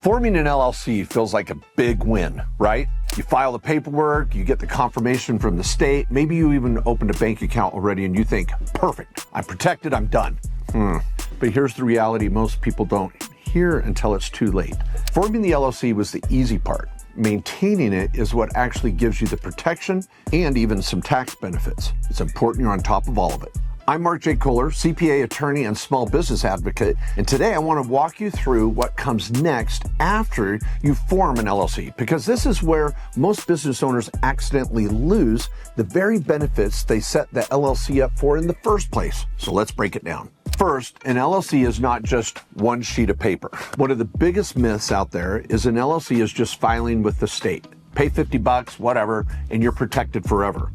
Forming an LLC feels like a big win, right? You file the paperwork, you get the confirmation from the state, maybe you even opened a bank account already and you think, perfect, I'm protected, I'm done. But here's the reality most people don't hear until it's too late. Forming the LLC was the easy part. Maintaining it is what actually gives you the protection and even some tax benefits. It's important you're on top of all of it. I'm Mark J. Kohler, CPA, attorney, and small business advocate, and today I want to walk you through what comes next after you form an LLC, because this is where most business owners accidentally lose the very benefits they set the LLC up for in the first place. So let's break it down. First, an LLC is not just one sheet of paper. One of the biggest myths out there is an LLC is just filing with the state. Pay $50, whatever, and you're protected forever.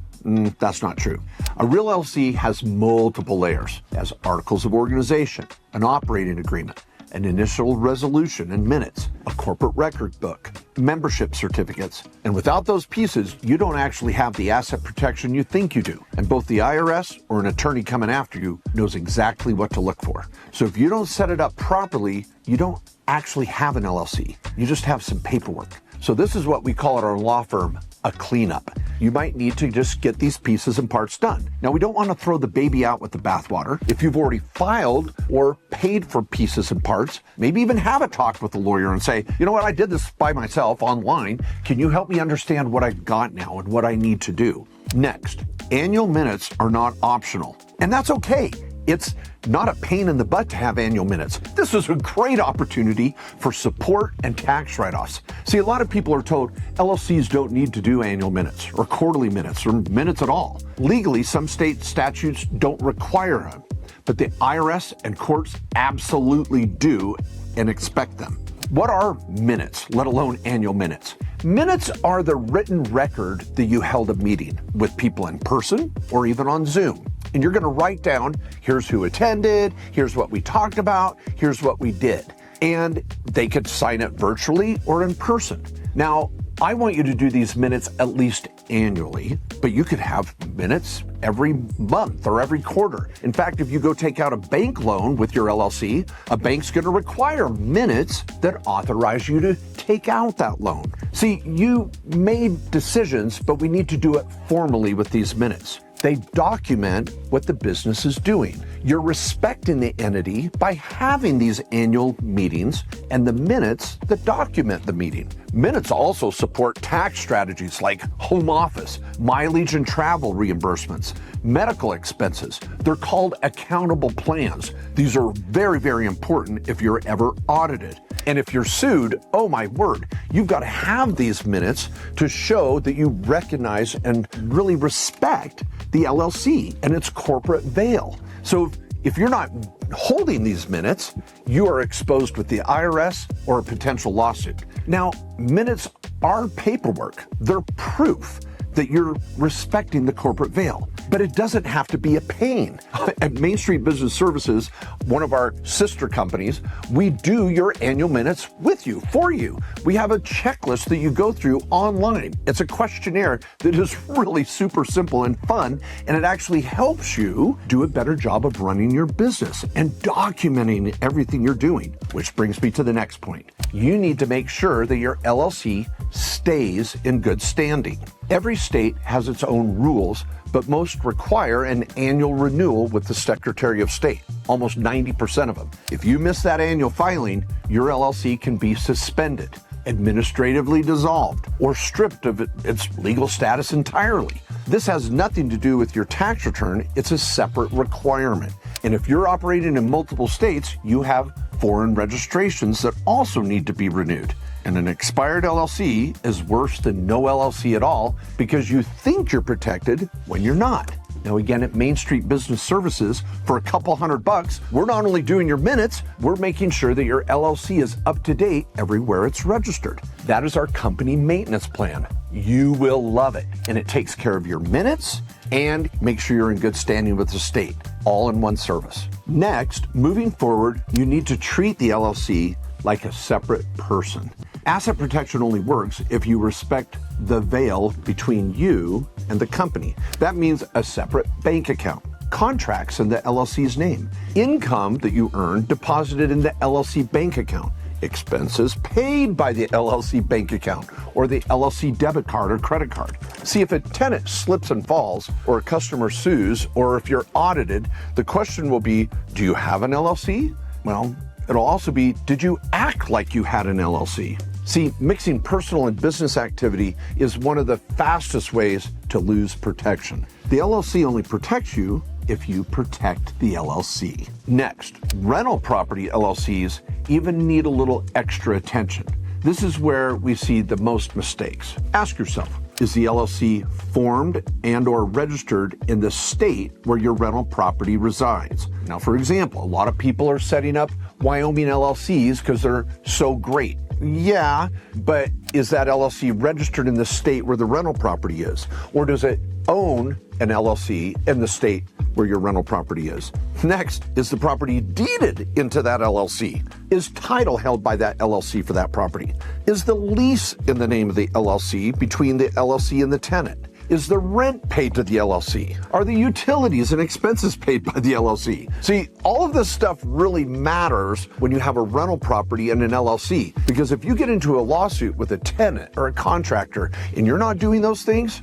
That's not true. A real LLC has multiple layers. It has articles of organization, an operating agreement, an initial resolution and minutes, a corporate record book, membership certificates. And without those pieces, you don't actually have the asset protection you think you do. And both the IRS or an attorney coming after you knows exactly what to look for. So if you don't set it up properly, you don't actually have an LLC. You just have some paperwork. So this is what we call at our law firm a cleanup. You might need to just get these pieces and parts done. Now, we don't want to throw the baby out with the bathwater. If you've already filed or paid for pieces and parts, maybe even have a talk with the lawyer and say, you know what, I did this by myself online. Can you help me understand what I've got now and what I need to do? Next, annual minutes are not optional, and that's okay. It's not a pain in the butt to have annual minutes. This is a great opportunity for support and tax write-offs. See, a lot of people are told LLCs don't need to do annual minutes or quarterly minutes or minutes at all. Legally, some state statutes don't require them, but the IRS and courts absolutely do and expect them. What are minutes, let alone annual minutes? Minutes are the written record that you held a meeting with people in person or even on Zoom. And you're going to write down, here's who attended, here's what we talked about, here's what we did. And they could sign it virtually or in person. Now, I want you to do these minutes at least annually, but you could have minutes every month or every quarter. In fact, if you go take out a bank loan with your LLC, a bank's going to require minutes that authorize you to take out that loan. See, you made decisions, but we need to do it formally with these minutes. They document what the business is doing. You're respecting the entity by having these annual meetings and the minutes that document the meeting. Minutes also support tax strategies like home office, mileage and travel reimbursements, medical expenses. They're called accountable plans. These are very, very important if you're ever audited. And if you're sued, oh my word, you've got to have these minutes to show that you recognize and really respect the LLC and its corporate veil. So if you're not holding these minutes, you are exposed with the IRS or a potential lawsuit. Now, minutes are paperwork. They're proof that you're respecting the corporate veil. But it doesn't have to be a pain. At Main Street Business Services, one of our sister companies, we do your annual minutes with you, for you. We have a checklist that you go through online. It's a questionnaire that is really super simple and fun, and it actually helps you do a better job of running your business and documenting everything you're doing. Which brings me to the next point. You need to make sure that your LLC stays in good standing. Every state has its own rules, but most require an annual renewal with the Secretary of State, almost 90% of them. If you miss that annual filing, your LLC can be suspended, administratively dissolved, or stripped of its legal status entirely. This has nothing to do with your tax return. It's a separate requirement. And if you're operating in multiple states, you have foreign registrations that also need to be renewed. And an expired LLC is worse than no LLC at all because you think you're protected when you're not. Now, again, at Main Street Business Services, for a couple $100, we're not only doing your minutes, we're making sure that your LLC is up to date everywhere it's registered. That is our company maintenance plan. You will love it. And it takes care of your minutes and make sure you're in good standing with the state, all in one service. Next, moving forward, you need to treat the LLC like a separate person. Asset protection only works if you respect the veil between you and the company. That means a separate bank account, contracts in the LLC's name, income that you earn deposited in the LLC bank account, expenses paid by the LLC bank account or the LLC debit card or credit card. See, if a tenant slips and falls or a customer sues or if you're audited, the question will be, do you have an LLC? Well, it'll also be, did you act like you had an LLC? See, mixing personal and business activity is one of the fastest ways to lose protection. The LLC only protects you if you protect the LLC. Next, rental property LLCs even need a little extra attention. This is where we see the most mistakes. Ask yourself, is the LLC formed and or registered in the state where your rental property resides? Now, for example, a lot of people are setting up Wyoming LLCs because they're so great. Yeah, but is that LLC registered in the state where the rental property is? Or does it own an LLC in the state where your rental property is? Next, is the property deeded into that LLC? Is title held by that LLC for that property? Is the lease in the name of the LLC between the LLC and the tenant? Is the rent paid to the LLC? Are the utilities and expenses paid by the LLC? See, all of this stuff really matters when you have a rental property and an LLC, because if you get into a lawsuit with a tenant or a contractor and you're not doing those things,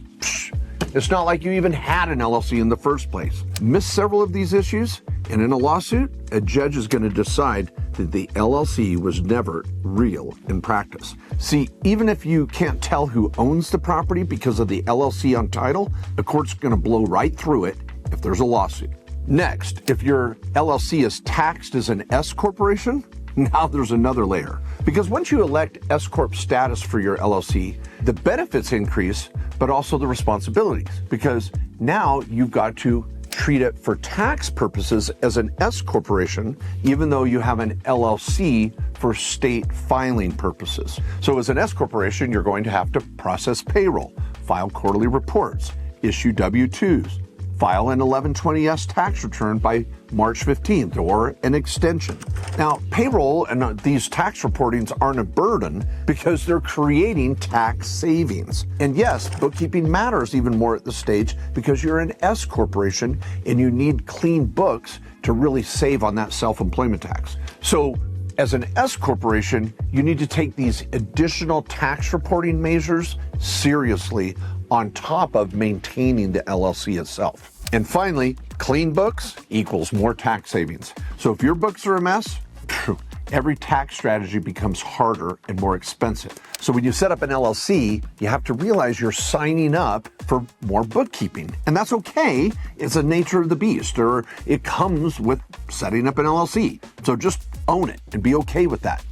it's not like you even had an LLC in the first place. Miss several of these issues, and in a lawsuit, a judge is going to decide that the LLC was never real in practice. See, even if you can't tell who owns the property because of the LLC on title, the court's going to blow right through it if there's a lawsuit. Next, if your LLC is taxed as an S-corporation, now there's another layer. Because once you elect S-Corp status for your LLC, the benefits increase, but also the responsibilities. Because now you've got to treat it for tax purposes as an S-corporation, even though you have an LLC for state filing purposes. So as an S-corporation, you're going to have to process payroll, file quarterly reports, issue W-2s, file an 1120S tax return by March 15th or an extension. Now, payroll and these tax reportings aren't a burden because they're creating tax savings. And yes, bookkeeping matters even more at this stage because you're an S corporation and you need clean books to really save on that self-employment tax. So as an S corporation, you need to take these additional tax reporting measures seriously on top of maintaining the LLC itself. And finally, clean books equals more tax savings. So if your books are a mess, every tax strategy becomes harder and more expensive. So when you set up an LLC, you have to realize you're signing up for more bookkeeping. And that's okay. It's the nature of the beast, or it comes with setting up an LLC. So just own it and be okay with that.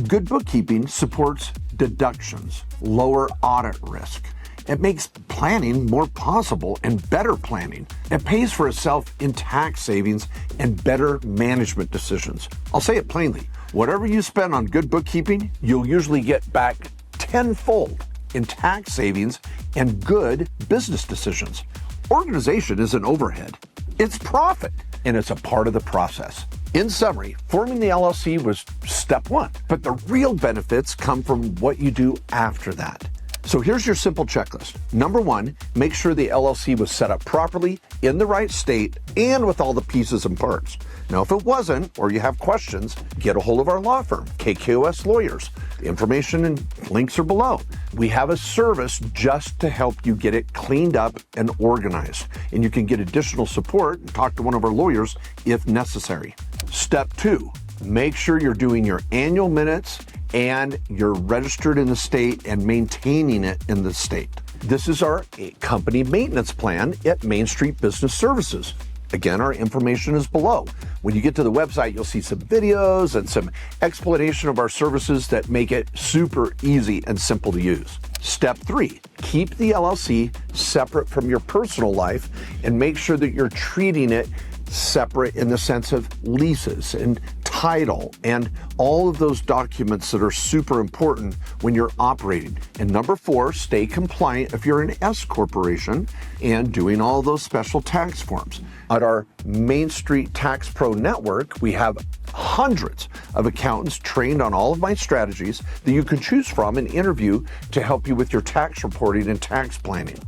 Good bookkeeping supports deductions, lower audit risk. It makes planning more possible and better planning. It pays for itself in tax savings and better management decisions. I'll say it plainly. Whatever you spend on good bookkeeping, you'll usually get back tenfold in tax savings and good business decisions. Organization is an overhead. It's profit, and it's a part of the process. In summary, forming the LLC was step one, but the real benefits come from what you do after that. So here's your simple checklist. Number one, make sure the LLC was set up properly, in the right state, and with all the pieces and parts. Now, if it wasn't, or you have questions, get a hold of our law firm, KKOS Lawyers. The information and links are below. We have a service just to help you get it cleaned up and organized. And you can get additional support and talk to one of our lawyers if necessary. Step two, make sure you're doing your annual minutes and you're registered in the state and maintaining it in the state. This is our company maintenance plan at Main Street Business Services. Again, our information is below. When you get to the website, you'll see some videos and some explanation of our services that make it super easy and simple to use. Step three, keep the LLC separate from your personal life and make sure that you're treating it separate in the sense of leases and title and all of those documents that are super important when you're operating. And number four, stay compliant if you're an S corporation and doing all those special tax forms. At our Main Street Tax Pro network, we have hundreds of accountants trained on all of my strategies that you can choose from and interview to help you with your tax reporting and tax planning.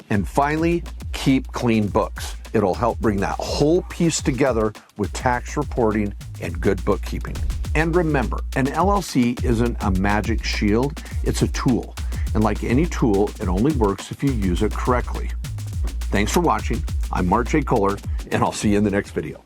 And finally, keep clean books. It'll help bring that whole piece together with tax reporting and good bookkeeping. And remember, an LLC isn't a magic shield, it's a tool. And like any tool, it only works if you use it correctly. Thanks for watching. I'm Mark J. Kohler, and I'll see you in the next video.